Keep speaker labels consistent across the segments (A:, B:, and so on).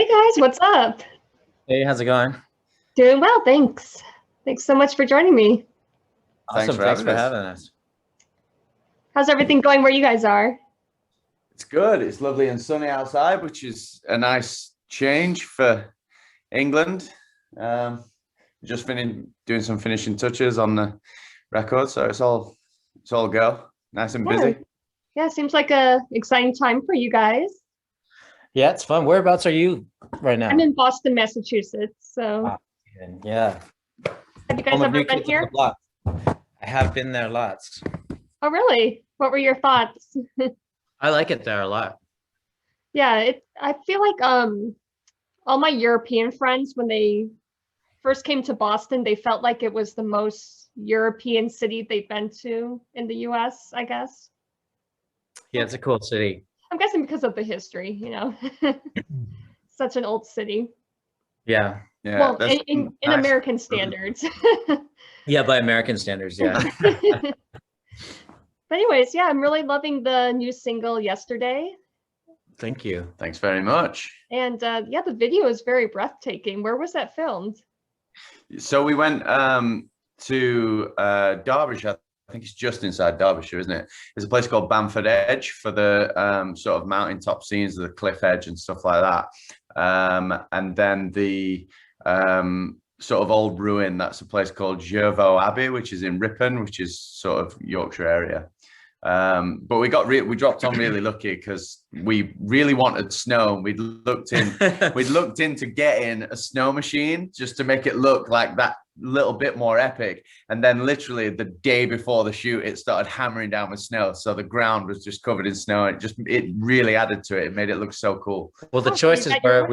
A: Hey guys, what's up?
B: Hey, how's it going?
A: Doing well, thanks. Thanks so much for joining me.
B: Awesome. Thanks for having us.
A: How's everything going where you guys are?
C: It's good. It's lovely and sunny outside, which is a nice change for England. Just doing some finishing touches on the record, so it's all go. Nice and busy.
A: Yeah, seems like a exciting time for you guys.
B: Yeah, it's fun. Whereabouts are you right now?
A: I'm in Boston, Massachusetts. So
B: Yeah.
A: have you guys ever been here?
B: I have been there lots.
A: Oh, really? What were your thoughts?
B: I like it there a lot.
A: Yeah, I feel like all my European friends, when they first came to Boston, they felt like it was the most European city they've been to in the US, I guess.
B: Yeah, it's a cool city.
A: I'm guessing because of the history, such an old city.
B: Yeah.
A: Well, in nice. American standards.
B: Yeah, by American standards, yeah.
A: But anyways, yeah, I'm really loving the new single Yesterday.
B: Thank you.
C: Thanks very much.
A: And yeah, the video is very breathtaking. Where was that filmed?
C: So we went to Derbyshire. I think it's just inside Derbyshire, isn't it? There's a place called Bamford Edge for the sort of mountaintop scenes of the cliff edge and stuff like that. And then the sort of old ruin, that's a place called Jervaux Abbey, which is in Ripon, which is sort of Yorkshire area. But we dropped on really lucky because we really wanted snow. We'd looked into getting a snow machine just to make it look like that little bit more epic. And then literally the day before the shoot, it started hammering down with snow. So the ground was just covered in snow. It really added to it. It made it look so cool.
B: Well, the choices were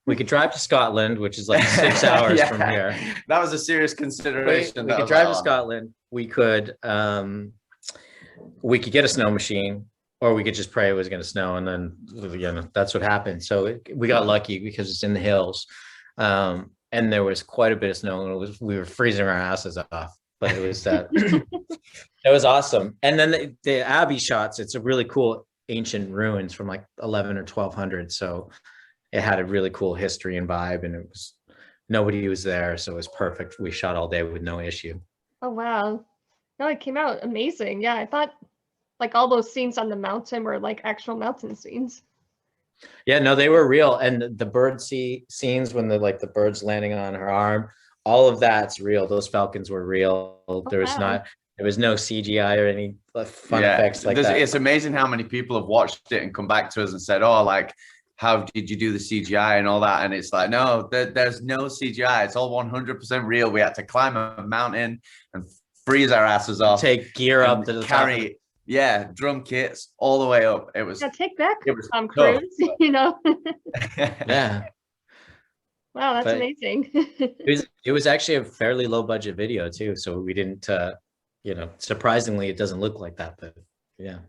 B: we could drive to Scotland, which is like 6 hours from here.
C: That was a serious consideration.
B: We could drive to Scotland. We could get a snow machine, or we could just pray it was going to snow, and then that's what happened. So we got lucky because it's in the hills, and there was quite a bit of snow, and we were freezing our asses off. But it was it was awesome. And then the Abbey shots. It's a really cool ancient ruins from like 11 or 1200. So it had a really cool history and vibe, and nobody was there, so it was perfect. We shot all day with no issue.
A: Oh wow. No, it came out amazing. Yeah, I thought like all those scenes on the mountain were like actual mountain scenes.
B: Yeah, no, they were real. And the bird scenes when the birds landing on her arm, all of that's real. Those falcons were real. There was no CGI or any fun effects like that.
C: It's amazing how many people have watched it and come back to us and said, oh, like, how did you do the CGI and all that? And it's like, no, there's no CGI. It's all 100% real. We had to climb a mountain and freeze our asses off,
B: take gear up to the
C: carry drum kits all the way up. It was
A: take that, Tom Cruise.
B: Yeah.
A: Wow, that's amazing.
B: it was actually a fairly low budget video too, so we didn't surprisingly it doesn't look like that, but yeah.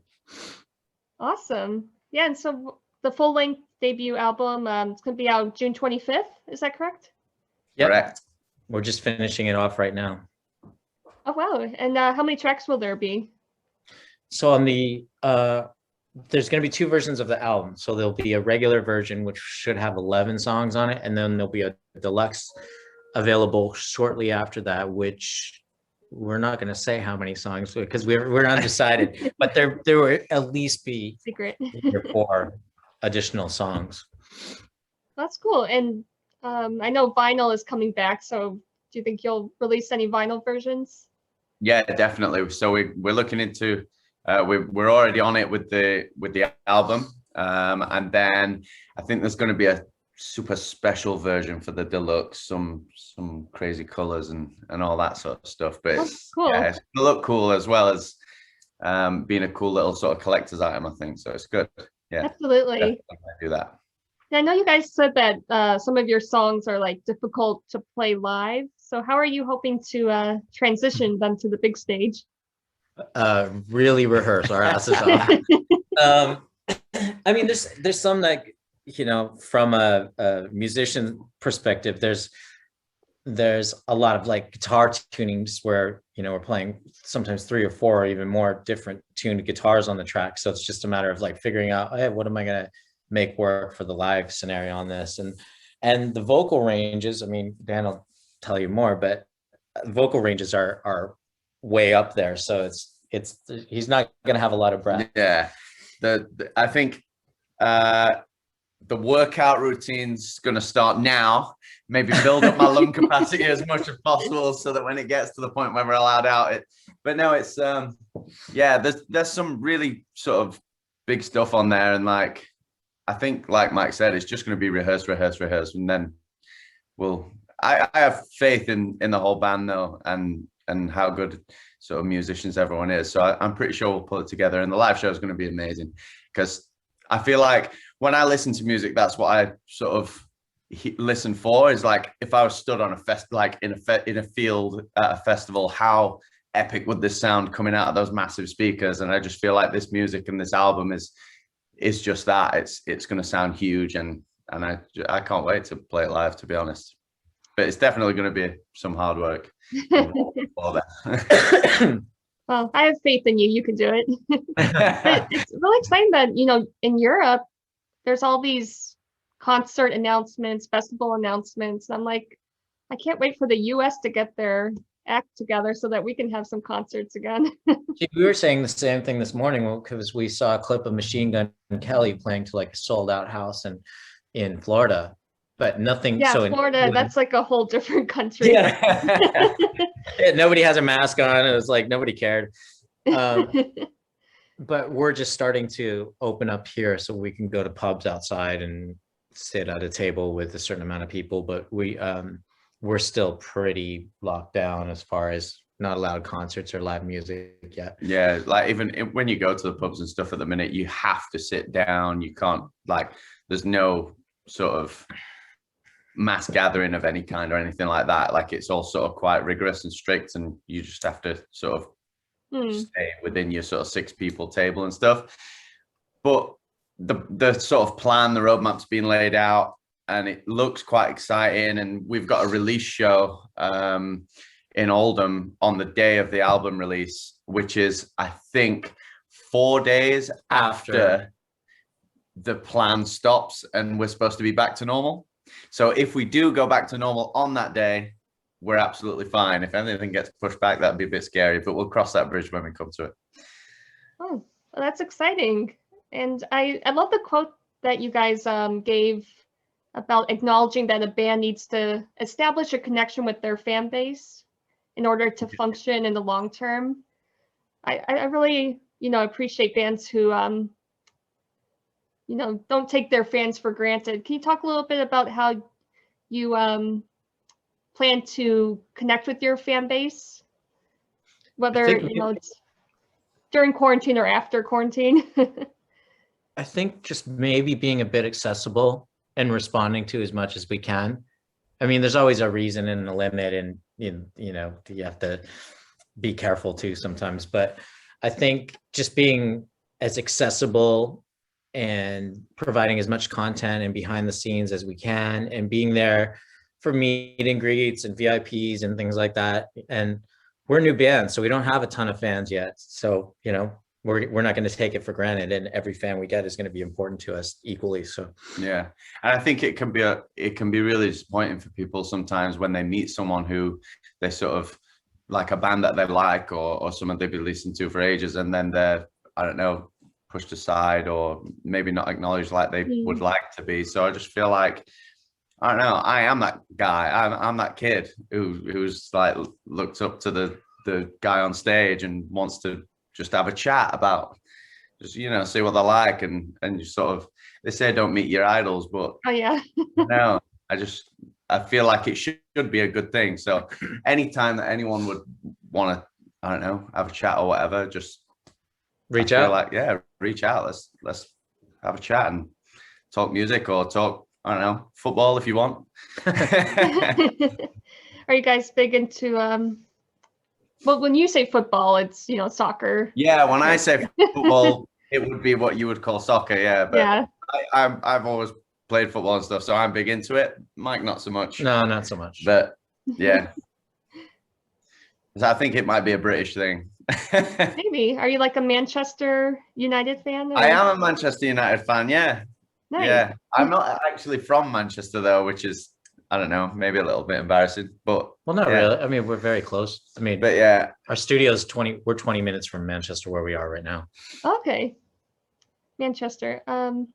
A: Awesome. Yeah, and so the full length debut album, it's gonna be out June 25th, is that correct?
B: Yep.
C: Correct.
B: We're just finishing it off right now.
A: Oh wow. And how many tracks will there be?
B: So on the there's going to be two versions of the album. So there'll be a regular version which should have 11 songs on it, and then there'll be a deluxe available shortly after that, which we're not going to say how many songs because we're undecided, but there will at least be
A: secret
B: 4 additional songs.
A: That's cool. And I know vinyl is coming back, so do you think you'll release any vinyl versions?
C: Yeah, definitely. So we're looking into we're already on it with the album, and then I think there's going to be a super special version for the deluxe, some crazy colors and all that sort of stuff. But
A: cool.
C: Yeah, it's going to look cool as well as being a cool little sort of collector's item, I think. So it's good. Yeah,
A: absolutely.
C: Do that.
A: I know you guys said that some of your songs are like difficult to play live. So how are you hoping to transition them to the big stage?
B: Really rehearse our asses off. I mean, there's some that, from a musician perspective, there's a lot of like guitar tunings where, we're playing sometimes 3 or 4 or even more different tuned guitars on the track. So it's just a matter of like figuring out, hey, what am I going to make work for the live scenario on this. And the vocal ranges, I mean, Dan will tell you more, but vocal ranges are way up there. So it's he's not going to have a lot of breath.
C: Yeah. I think the workout routine's going to start now. Maybe build up my lung capacity as much as possible so that when it gets to the point where we're allowed out, but no, it's yeah, there's some really sort of big stuff on there, and like I think, like Mike said, it's just going to be rehearse, and then I have faith in the whole band though, and how good sort of musicians everyone is. So I'm pretty sure we'll pull it together, and the live show is going to be amazing, because I feel like when I listen to music, that's what I sort of listen for, is like if I was stood on in a field at a festival, how epic would this sound coming out of those massive speakers? And I just feel like this music and this album is just that. It's going to sound huge, and I can't wait to play it live, to be honest. But it's definitely going to be some hard work.
A: Well, I have faith in you. You can do it. But it's really exciting that, you know, in Europe, there's all these concert announcements, festival announcements. I'm like, I can't wait for the US to get their act together so that we can have some concerts again.
B: We were saying the same thing this morning, because we saw a clip of Machine Gun Kelly playing to like a sold out house in Florida, but nothing.
A: Yeah,
B: so
A: Florida, that's like a whole different country.
B: Yeah. Yeah, nobody has a mask on. It was like nobody cared. But we're just starting to open up here so we can go to pubs outside and sit at a table with a certain amount of people. But we're still pretty locked down as far as not allowed concerts or live music yet.
C: Yeah, like even when you go to the pubs and stuff at the minute, you have to sit down. You can't, like, there's no sort of mass gathering of any kind or anything like that. Like, it's all sort of quite rigorous and strict, and you just have to sort of stay within your sort of 6 people table and stuff. But the sort of plan, the roadmap's been laid out, and it looks quite exciting. And we've got a release show in Oldham on the day of the album release, which is, I think, 4 days after the plan stops and we're supposed to be back to normal. So if we do go back to normal on that day, we're absolutely fine. If anything gets pushed back, that'd be a bit scary, but we'll cross that bridge when we come to it.
A: Oh, well, that's exciting. And I love the quote that you guys gave about acknowledging that a band needs to establish a connection with their fan base in order to function in the long term. I really, you know, appreciate bands who, you know, don't take their fans for granted. Can you talk a little bit about how you plan to connect with your fan base, whether, you know, it's during quarantine or after quarantine?
B: I think just maybe being a bit accessible and responding to as much as we can. I mean, there's always a reason and a limit, and you know, you have to be careful too sometimes. But I think just being as accessible and providing as much content and behind the scenes as we can, and being there for meet and greets and VIPs and things like that. And we're a new band, so we don't have a ton of fans yet. So, you know, we're not going to take it for granted, and every fan we get is going to be important to us equally. So
C: yeah, and I think it can be really disappointing for people sometimes when they meet someone who they sort of like, a band that they like, or someone they've been listening to for ages, and then they're, I don't know, pushed aside or maybe not acknowledged like they would like to be. So I just feel like, I don't know, I am that guy. I'm that kid who's like looked up to the guy on stage and wants to just have a chat about, just, you know, see what they're like, and just sort of, they say don't meet your idols, but
A: Oh yeah.
C: no, I feel like it should be a good thing. So anytime that anyone would want to, I don't know, have a chat or whatever, just
B: reach out.
C: Like, yeah, reach out. Let's have a chat and talk music, or talk, I don't know, football if you want.
A: Are you guys big into well, when you say football, it's, you know, soccer?
C: Yeah, when I say football, it would be what you would call soccer. Yeah, but
A: Yeah.
C: I've always played football and stuff, so I'm big into it. Mike, not so much.
B: No, not so much.
C: But yeah, so I think it might be a British thing.
A: Maybe. Are you like a Manchester United fan? Or?
C: I am a Manchester United fan. Yeah,
A: Nice.
C: Yeah, I'm not actually from Manchester though, which is, I don't know, maybe a little bit embarrassing, but
B: Well, not
C: yeah.
B: really. I mean, we're very close. I mean,
C: But yeah,
B: our studio's 20, we're 20 minutes from Manchester where we are right now.
A: Okay. Manchester. Do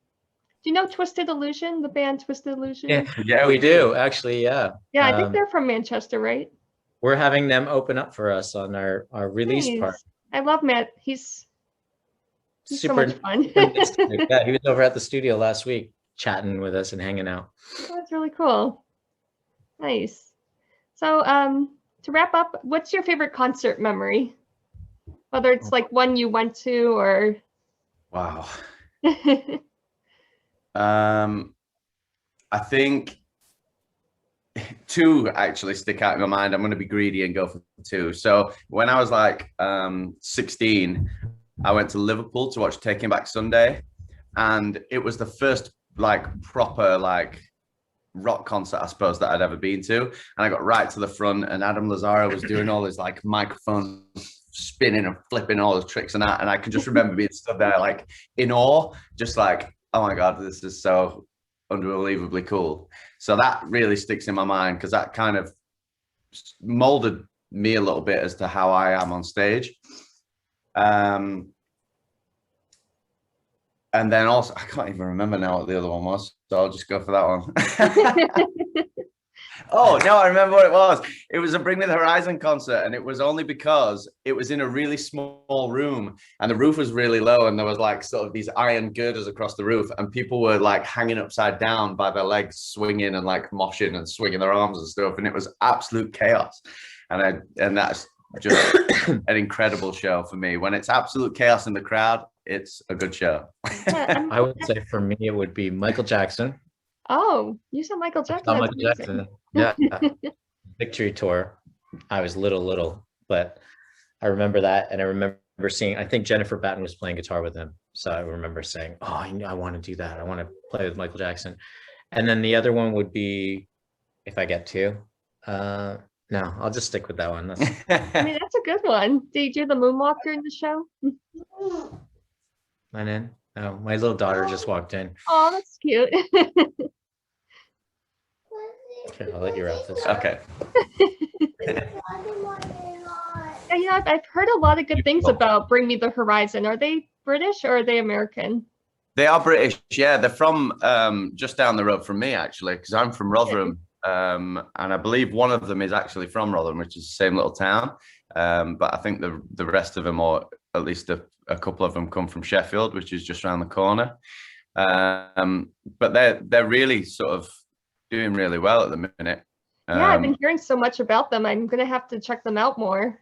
A: you know Twisted Illusion, the band Twisted Illusion?
C: yeah,
B: we do actually. Yeah.
A: Yeah, I think
B: Um,
A: they're from Manchester, right?
B: We're having them open up for us on our release
A: Nice.
B: party.
A: I love Matt. He's so
B: Super.
A: much fun.
B: Yeah, he was over at the studio last week chatting with us and hanging out.
A: That's really cool. Nice. So, to wrap up, what's your favorite concert memory? Whether it's like one you went to or
C: wow. I think two actually stick out in my mind. I'm going to be greedy and go for two. So when I was like 16, I went to Liverpool to watch Taking Back Sunday, and it was the first like proper like rock concert, I suppose, that I'd ever been to. And I got right to the front, and Adam Lazzara was doing all his like microphone spinning and flipping all his tricks and that. And I can just remember being stood there like in awe, just like, oh my God, this is so unbelievably cool. So that really sticks in my mind because that kind of molded me a little bit as to how I am on stage. And then also, I can't even remember now what the other one was, so I'll just go for that one. Oh, no, I remember what it was. It was a Bring Me the Horizon concert, and it was only because it was in a really small room, and the roof was really low, and there was like sort of these iron girders across the roof, and people were like hanging upside down by their legs, swinging and like moshing and swinging their arms and stuff, and it was absolute chaos. And that's just an incredible show for me. When it's absolute chaos in the crowd, it's a good show.
B: I would say for me, it would be Michael Jackson.
A: Oh, you said Michael Jackson.
B: Michael Jackson. Yeah. Victory Tour. I was little, but I remember that. And I remember seeing, I think Jennifer Batten was playing guitar with him. So I remember saying, oh, I want to do that. I want to play with Michael Jackson. And then the other one would be, if I get to, no, I'll just stick with that one. That's...
A: I mean, that's a good one. Did you do the moonwalker in the show?
B: Mine in? Oh, my little daughter just walked in.
A: Oh, that's cute.
B: Okay, I'll let you wrap this.
C: Okay.
A: Yeah, I've heard a lot of good things about Bring Me the Horizon. Are they British or are they American?
C: They are British, yeah. They're from just down the road from me, actually, because I'm from Rotherham. And I believe one of them is actually from Rotherham, which is the same little town. But I think the rest of them, or at least a couple of them, come from Sheffield, which is just around the corner. But they're really sort of doing really well at the minute.
A: Yeah, I've been hearing so much about them. I'm gonna have to check them out more.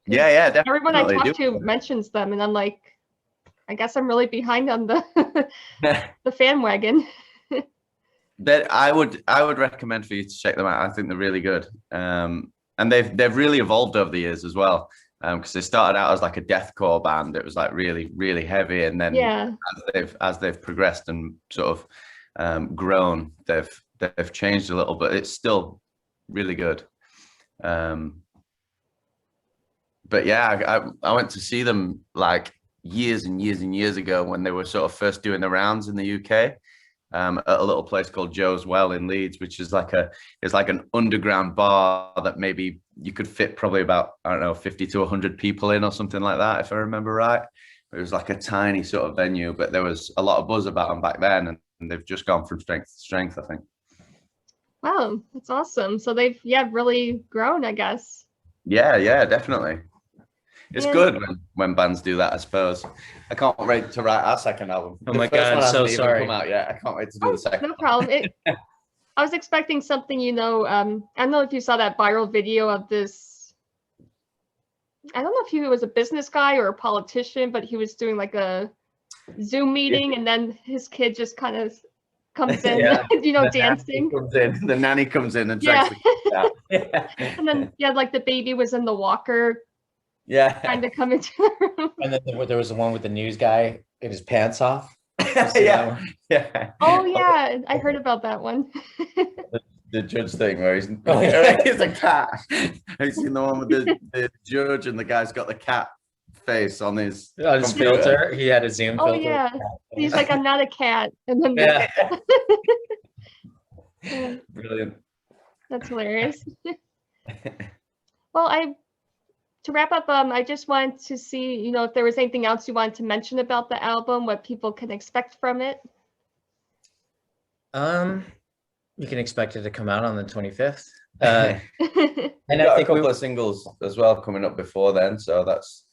C: Yeah, definitely.
A: Everyone I talk to mentions them, and I'm like, I guess I'm really behind on the the fan wagon.
C: That I would recommend for you to check them out. I think they're really good. And they've really evolved over the years as well. Because they started out as like a deathcore band. It was like really, really heavy, and then as they've progressed and sort of grown, they've changed a little, but it's still really good. But yeah, I went to see them like years and years and years ago when they were sort of first doing the rounds in the UK. At a little place called Joe's Well in Leeds, which is like an underground bar that maybe you could fit probably about, I don't know, 50 to 100 people in or something like that, if I remember right. It was like a tiny sort of venue, but there was a lot of buzz about them back then, and they've just gone from strength to strength, I think.
A: Wow, that's awesome. So they've really grown, I guess.
C: Yeah, definitely. It's good when bands do that, I suppose. I can't wait to write our second album.
B: Oh my God, so sorry.
C: Come out yet. I can't wait to do the second.
A: No problem. I was expecting something, I don't know if you saw that viral video of this. I don't know if he was a business guy or a politician, but he was doing like a Zoom meeting, and then his kid just kind of comes in, dancing.
C: The nanny comes in and
A: and then like the baby was in the walker.
C: Yeah,
A: trying to come into the room.
B: And then there was the one with the news guy in his pants off.
C: Yeah.
A: Oh yeah, I heard about that one.
C: The judge thing where he's a cat. Have you seen the one with the judge and the guy's got the cat face on his
B: On his
C: computer.
B: filter, he had a Zoom
A: Oh
B: filter.
A: yeah, he's like, I'm not a cat, and then
B: Yeah.
A: Yeah,
B: Brilliant.
A: that's hilarious. Well, to wrap up, I just wanted to see, if there was anything else you wanted to mention about the album, what people can expect from it.
B: You can expect it to come out on the 25th.
C: And
B: And
C: got
B: I
C: a
B: think
C: couple of singles as well coming up before then, so that's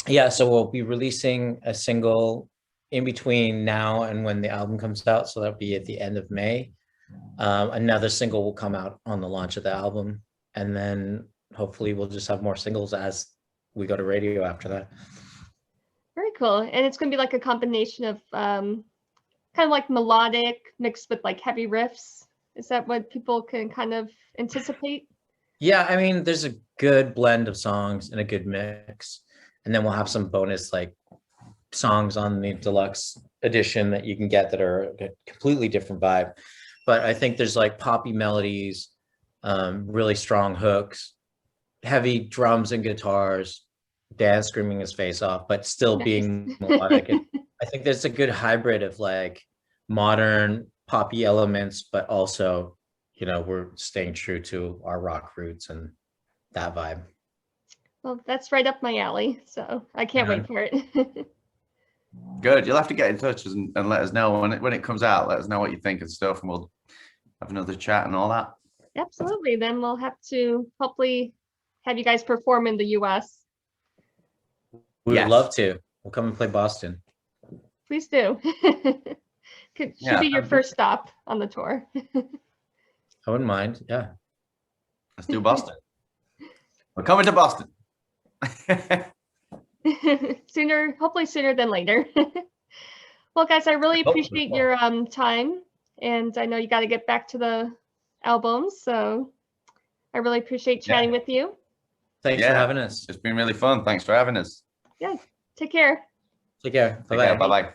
B: yeah, so we'll be releasing a single in between now and when the album comes out. So that'll be at the end of May. Another single will come out on the launch of the album. And then hopefully we'll just have more singles as we go to radio after that.
A: Very cool. And it's going to be like a combination of kind of like melodic mixed with like heavy riffs. Is that what people can kind of anticipate?
B: Yeah, I mean, there's a good blend of songs and a good mix. And then we'll have some bonus like songs on the deluxe edition that you can get that are a completely different vibe. But I think there's like poppy melodies, really strong hooks, heavy drums and guitars, Dan screaming his face off, but still
A: Nice.
B: being melodic. And I think there's a good hybrid of like modern poppy elements, but also, we're staying true to our rock roots and that vibe.
A: Well, that's right up my alley. So I can't wait for it.
C: good. You'll have to get in touch and let us know when it comes out. Let us know what you think and stuff, and we'll have another chat and all that.
A: Absolutely. Then we'll have to hopefully have you guys perform in the US.
B: We
C: Yes.
B: would love to. We'll come and play Boston.
A: Please do. Should
C: Yeah,
A: be your first stop on the tour.
B: I wouldn't mind. Yeah.
C: Let's do Boston. We're coming to Boston.
A: Hopefully sooner than later. Well, guys, I really
C: Hope so.
A: appreciate your time, and I know you got to get back to the albums, so I really appreciate chatting with you.
B: Thanks for
C: Yeah.
B: having us.
C: It's been really fun. Thanks for having us.
A: Take care.
B: Take care.
C: Take
B: Bye-bye.
C: care. Bye-bye.